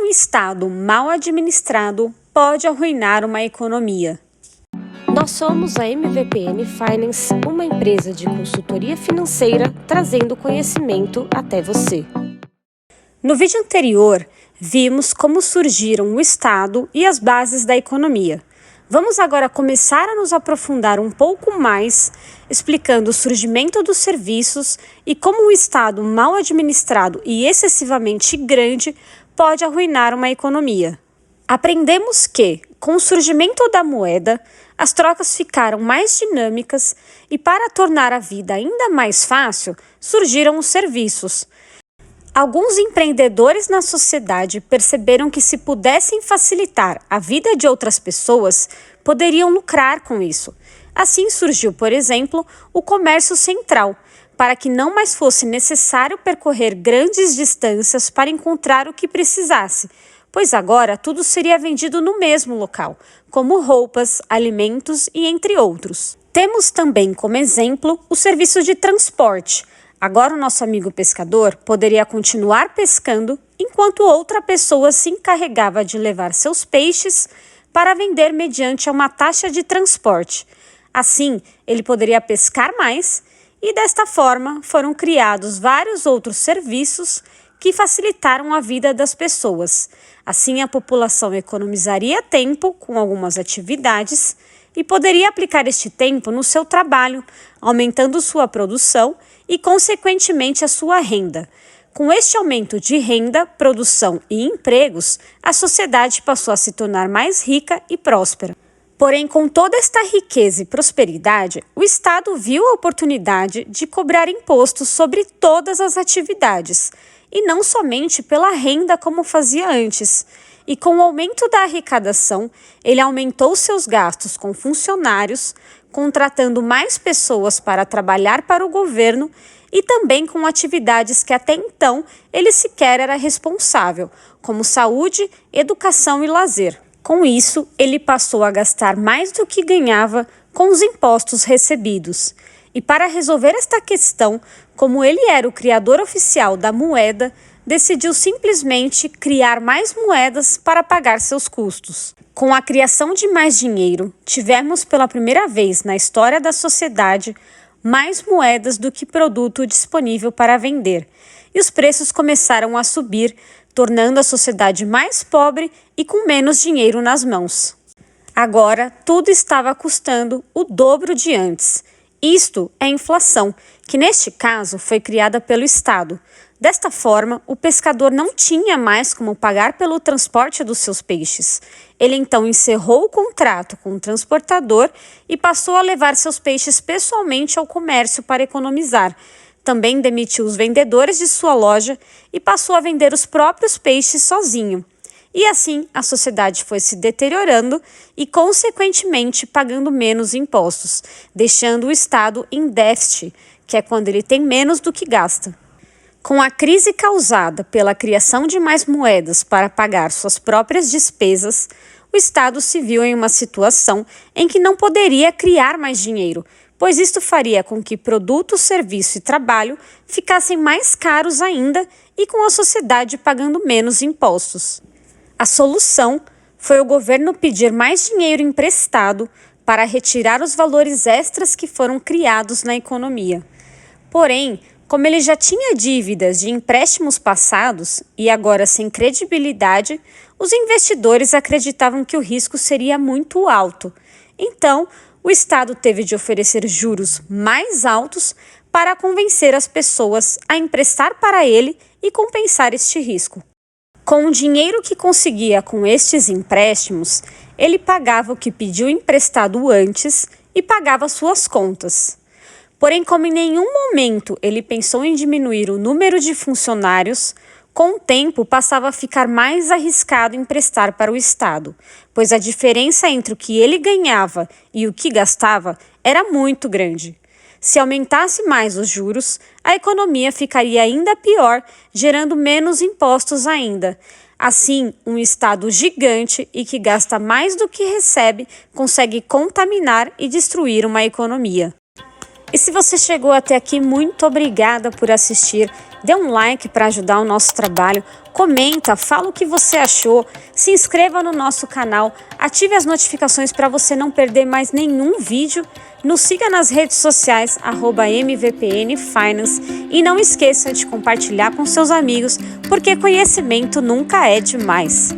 Estado mal administrado pode arruinar uma economia. Nós somos a MVPN Finance, uma empresa de consultoria financeira trazendo conhecimento até você. No vídeo anterior, vimos como surgiram o Estado e as bases da economia. Vamos agora começar a nos aprofundar um pouco mais, explicando o surgimento dos serviços e como o Estado mal administrado e excessivamente grande pode arruinar uma economia. Aprendemos que, com o surgimento da moeda, as trocas ficaram mais dinâmicas e, para tornar a vida ainda mais fácil, surgiram os serviços. Alguns empreendedores na sociedade perceberam que, se pudessem facilitar a vida de outras pessoas, poderiam lucrar com isso. Assim surgiu, por exemplo, o comércio central, para que não mais fosse necessário percorrer grandes distâncias para encontrar o que precisasse, pois agora tudo seria vendido no mesmo local, como roupas, alimentos e entre outros. Temos também como exemplo o serviço de transporte. Agora o nosso amigo pescador poderia continuar pescando enquanto outra pessoa se encarregava de levar seus peixes para vender mediante uma taxa de transporte. Assim, ele poderia pescar mais e desta forma foram criados vários outros serviços que facilitaram a vida das pessoas. Assim, a população economizaria tempo com algumas atividades e poderia aplicar este tempo no seu trabalho, aumentando sua produção e, consequentemente, a sua renda. Com este aumento de renda, produção e empregos, a sociedade passou a se tornar mais rica e próspera. Porém, com toda esta riqueza e prosperidade, o Estado viu a oportunidade de cobrar impostos sobre todas as atividades, e não somente pela renda como fazia antes. E com o aumento da arrecadação, ele aumentou seus gastos com funcionários, contratando mais pessoas para trabalhar para o governo e também com atividades que até então ele sequer era responsável, como saúde, educação e lazer. Com isso, ele passou a gastar mais do que ganhava com os impostos recebidos. E para resolver esta questão, como ele era o criador oficial da moeda, decidiu simplesmente criar mais moedas para pagar seus custos. Com a criação de mais dinheiro, tivemos pela primeira vez na história da sociedade mais moedas do que produto disponível para vender, e os preços começaram a subir, tornando a sociedade mais pobre e com menos dinheiro nas mãos. Agora, tudo estava custando o dobro de antes. Isto é a inflação, que neste caso foi criada pelo Estado. Desta forma, o pescador não tinha mais como pagar pelo transporte dos seus peixes. Ele então encerrou o contrato com o transportador e passou a levar seus peixes pessoalmente ao comércio para economizar. Também demitiu os vendedores de sua loja e passou a vender os próprios peixes sozinho. E assim, a sociedade foi se deteriorando e, consequentemente, pagando menos impostos, deixando o Estado em déficit, que é quando ele tem menos do que gasta. Com a crise causada pela criação de mais moedas para pagar suas próprias despesas, o Estado se viu em uma situação em que não poderia criar mais dinheiro, pois isto faria com que produtos, serviço e trabalho ficassem mais caros ainda e com a sociedade pagando menos impostos. A solução foi o governo pedir mais dinheiro emprestado para retirar os valores extras que foram criados na economia. Porém, como ele já tinha dívidas de empréstimos passados e agora sem credibilidade, os investidores acreditavam que o risco seria muito alto. Então, o Estado teve de oferecer juros mais altos para convencer as pessoas a emprestar para ele e compensar este risco. Com o dinheiro que conseguia com estes empréstimos, ele pagava o que pediu emprestado antes e pagava suas contas. Porém, como em nenhum momento ele pensou em diminuir o número de funcionários, com o tempo passava a ficar mais arriscado emprestar para o Estado, pois a diferença entre o que ele ganhava e o que gastava era muito grande. Se aumentasse mais os juros, a economia ficaria ainda pior, gerando menos impostos ainda. Assim, um Estado gigante e que gasta mais do que recebe consegue contaminar e destruir uma economia. E se você chegou até aqui, muito obrigada por assistir. Dê um like para ajudar o nosso trabalho, comenta, fala o que você achou, se inscreva no nosso canal, ative as notificações para você não perder mais nenhum vídeo, nos siga nas redes sociais, @MVPNFinance, e não esqueça de compartilhar com seus amigos, porque conhecimento nunca é demais.